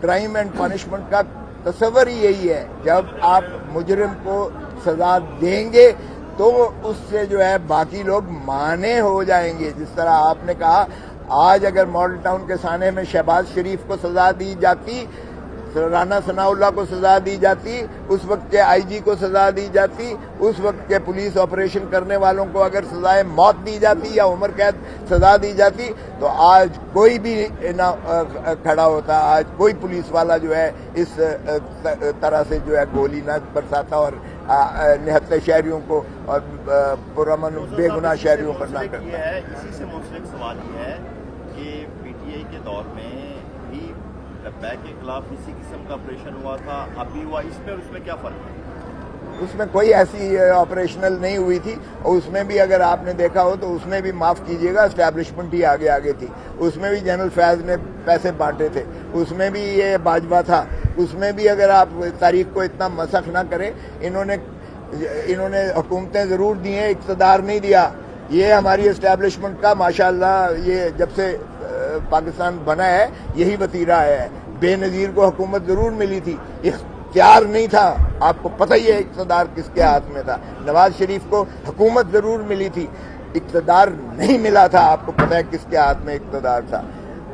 Crime and punishment का तस्वर ही यही है, जब आप मुजरिम को सजा देंगे तो उससे जो है बाकी लोग माने हो जाएंगे। जिस तरह आपने कहा, आज अगर मॉडल टाउन के साने में शहबाज शरीफ को सजा दी जाती, राना सनाउल्लाह को सजा दी जाती, उस वक्त के आईजी को सजा दी जाती, उस वक्त के पुलिस ऑपरेशन करने वालों को अगर सजाए मौत दी जाती या उम्र कैद सजा दी जाती, तो आज कोई भी ना खड़ा होता, आज कोई पुलिस वाला जो है इस तरह से जो है गोली ना बरसाता और निहत्ते शहरियों को और पुरअमन बेगुनाह शहरियों पर ना करता। इसी से मुंसलिक सवाल ये है कि पीटीआई के दौर में भी लब्बैक के खिलाफ इसी किस्म का ऑपरेशन हुआ था, अभी हुआ, इसमें और उसमें क्या फर्क है? उसमें कोई ऐसी ऑपरेशनल नहीं हुई थी, और उसमें भी अगर आपने देखा हो तो उसमें भी माफ कीजिएगा एस्टैब्लिशमेंट ही आगे आगे थी, उसमें भी जनरल फैज ने पैसे बांटे थे, उसमें भी ये बाजवा था, उसमें भी अगर आप तारीख को इतना मसख ना करें, इन्होंने हुकूमतें जरूर दी हैं, इक़्तिदार नहीं दिया। ये हमारी एस्टैब्लिशमेंट का माशाअल्लाह ये जब से पाकिस्तान बना है यही वतीरा है। बेनज़ीर को हुकूमत जरूर मिली थी, इख्तियार नहीं था, आपको पता ही है इक़्तिदार किसके हाथ में था। नवाज शरीफ को हुकूमत जरूर मिली थी, इक़्तिदार नहीं मिला था, आपको पता है किसके हाथ में इक़्तिदार था।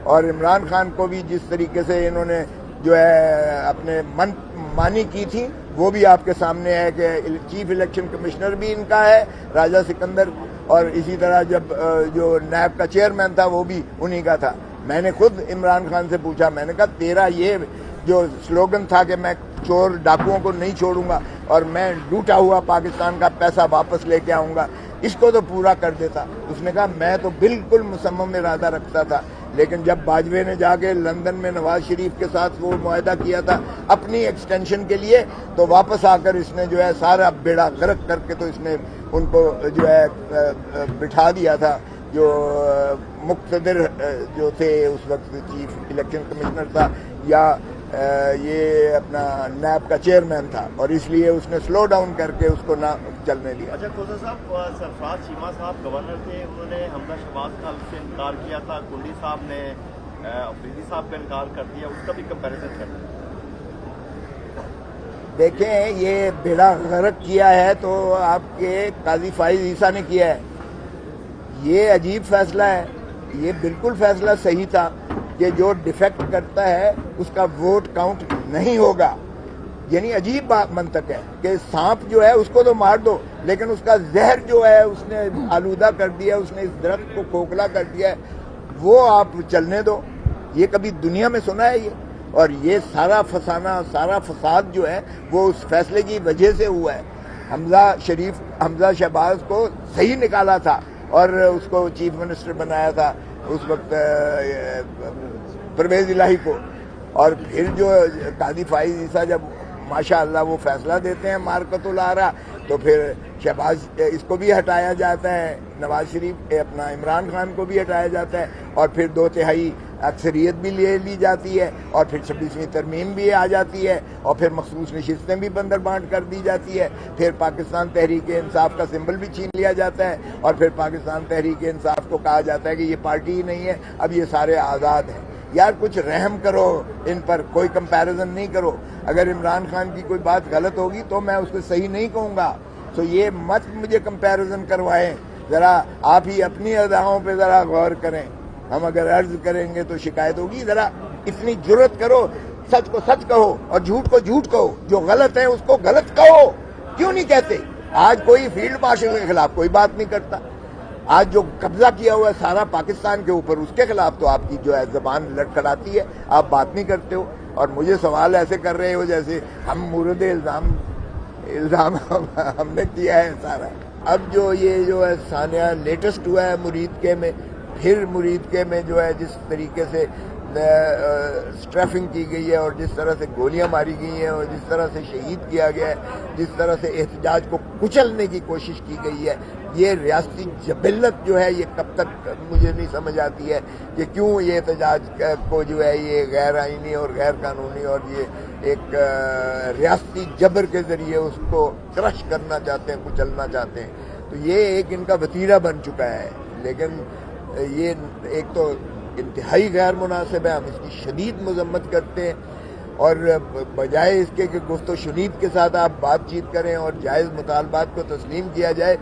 और इमरान खान को भी जिस तरीके से इन्होंने जो है अपने मन मानी की थी, वो भी आपके सामने है कि चीफ इलेक्शन कमिश्नर भी इनका है राजा सिकंदर, और इसी तरह जब जो नैब का चेयरमैन था वो भी उन्हीं का था। मैंने खुद इमरान खान से पूछा, मैंने कहा तेरा ये जो स्लोगन था कि मैं चोर डाकुओं को नहीं छोड़ूंगा और मैं लूटा हुआ पाकिस्तान का पैसा वापस लेके आऊंगा, इसको तो पूरा कर देता। उसने कहा मैं तो बिल्कुल मुसम्मम इरादा रखता था, लेकिन जब बाजवे ने जाके लंदन में नवाज शरीफ के साथ वो मुआहदा किया था अपनी एक्सटेंशन के लिए, तो वापस आकर इसने जो है सारा बेड़ा गर्क करके तो इसने उनको जो है बिठा दिया था। जो मुक्तदिर जो थे उस वक्त चीफ इलेक्शन कमिश्नर था या ये अपना नैब का चेयरमैन था, और इसलिए उसने स्लो डाउन करके उसको ना चलने दिया। अच्छा खोसा साहब, सरफराज चीमा साहब गवर्नर थे, उन्होंने हमजा शहबाज खान से इनकार किया था, कुंडी साहब ने अफरीदी साहब का इनकार कर दिया, उसका भी कंपैरिजन कर दिया। देखें, ये बेड़ा गर्क किया है तो आपके काजी फाइज ईसा ने किया है, ये अजीब फैसला है। ये बिल्कुल फैसला सही था कि जो डिफेक्ट करता है उसका वोट काउंट नहीं होगा। यानी अजीब मंतक है कि सांप जो है उसको तो मार दो, लेकिन उसका जहर जो है उसने आलूदा कर दिया, उसने इस दरख्त को खोखला कर दिया है, वो आप चलने दो। ये कभी दुनिया में सुना है ये? और ये सारा फसाना, सारा फसाद जो है वो उस फैसले की वजह से हुआ है। हमजा शहबाज को सही निकाला था और उसको चीफ मिनिस्टर बनाया था उस वक्त परवेज इलाही को, और फिर जो काजी फाइज ईसा जब माशाअल्लाह वो फैसला देते हैं मारकतुल आरा, तो फिर शहबाज इसको भी हटाया जाता है, नवाज शरीफ अपना इमरान खान को भी हटाया जाता है, और फिर 2/3 अक्सरियत भी ले ली जाती है, और फिर 26वीं तरमीम भी आ जाती है, और फिर मखसूस नशिस्तें भी बंदर बांट कर दी जाती है, फिर पाकिस्तान तहरीक इंसाफ का सिंबल भी छीन लिया जाता है, और फिर पाकिस्तान तहरीक इंसाफ को कहा जाता है कि ये पार्टी ही नहीं है, अब ये सारे आज़ाद हैं। यार कुछ रहम करो इन पर, कोई कंपैरिजन नहीं करो। अगर इमरान खान की कोई बात गलत होगी तो मैं उसको सही नहीं कहूँगा, तो ये मत मुझे कंपैरिजन करवाएं। ज़रा आप ही अपनी अदाओं पे ज़रा गौर करें, हम अगर अर्ज करेंगे तो शिकायत होगी। ज़रा इतनी जुर्रत करो, सच को सच कहो और झूठ को झूठ कहो, जो गलत है उसको गलत कहो। क्यों नहीं कहते? आज कोई फील्ड मार्शल के खिलाफ कोई बात नहीं करता, आज जो कब्जा किया हुआ है सारा पाकिस्तान के ऊपर, उसके खिलाफ तो आपकी जो है जबान लड़खड़ाती है, आप बात नहीं करते हो, और मुझे सवाल ऐसे कर रहे हो जैसे हम मुर्द इल्जाम हमने किया है सारा। अब जो ये जो है सानिया लेटेस्ट हुआ है मुरीद के में, फिर मुरीद के में जो है जिस तरीके से स्ट्रैफिंग की गई है और जिस तरह से गोलियां मारी गई हैं और जिस तरह से शहीद किया गया है, जिस तरह से एहतजाज को कुचलने की कोशिश की गई है, ये रियासती जबिल्लत जो है ये कब तक मुझे नहीं समझ आती है कि क्यों ये एहतजाज को जो है ये गैर आईनी और गैर कानूनी और ये एक रियासती जबर के जरिए उसको क्रश करना चाहते हैं, कुचलना चाहते हैं। तो ये एक इनका वतीरा बन चुका है, लेकिन ये एक तो इंतहाई गैर मुनासिब है, हम इसकी शदीद मजम्मत करते हैं। اور بجائے اس کے کہ گفت و شنید کے ساتھ آپ بات چیت کریں اور جائز مطالبات کو تسلیم کیا جائے،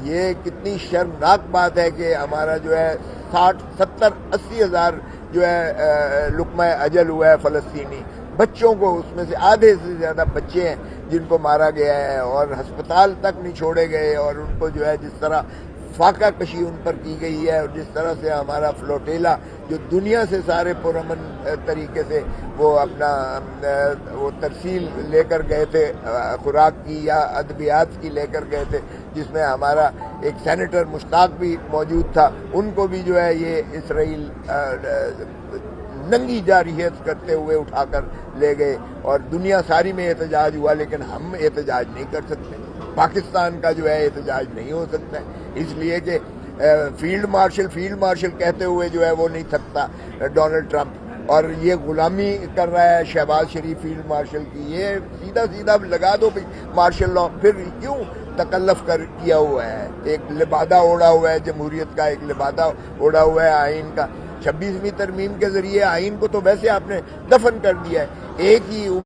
یہ کتنی شرمناک بات ہے کہ ہمارا جو ہے 60 70 80 ہزار جو ہے لقمہ اجل ہوا ہے فلسطینی بچوں کو، اس میں سے آدھے سے زیادہ بچے ہیں جن کو مارا گیا ہے اور ہسپتال تک نہیں چھوڑے گئے، اور ان کو جو ہے جس طرح فاقہ کشی ان پر کی گئی ہے، اور جس طرح سے ہمارا فلوٹیلا جو دنیا سے سارے پرامن طریقے سے وہ اپنا وہ ترسیل لے کر گئے تھے خوراک کی یا ادویات کی لے کر گئے تھے، جس میں ہمارا ایک سینیٹر مشتاق بھی موجود تھا، ان کو بھی جو ہے یہ اسرائیل ننگی جارحیت کرتے ہوئے اٹھا کر لے گئے، اور دنیا ساری میں احتجاج ہوا، لیکن ہم احتجاج نہیں کر سکتے، پاکستان کا جو ہے احتجاج نہیں ہو سکتا ہے، اس لیے کہ فیلڈ مارشل کہتے ہوئے جو ہے وہ نہیں تھکتا ڈونلڈ ٹرمپ، اور یہ غلامی کر رہا ہے شہباز شریف فیلڈ مارشل کی، یہ سیدھا لگا دو مارشل لاء، پھر کیوں تکلف کیا ہوا ہے، ایک لبادہ اوڑھا ہوا ہے جمہوریت کا، ایک لبادہ اوڑھا ہوا ہے آئین کا، 26ویں ترمیم کے ذریعے آئین کو تو ویسے آپ نے دفن کر دیا ہے، ایک ہی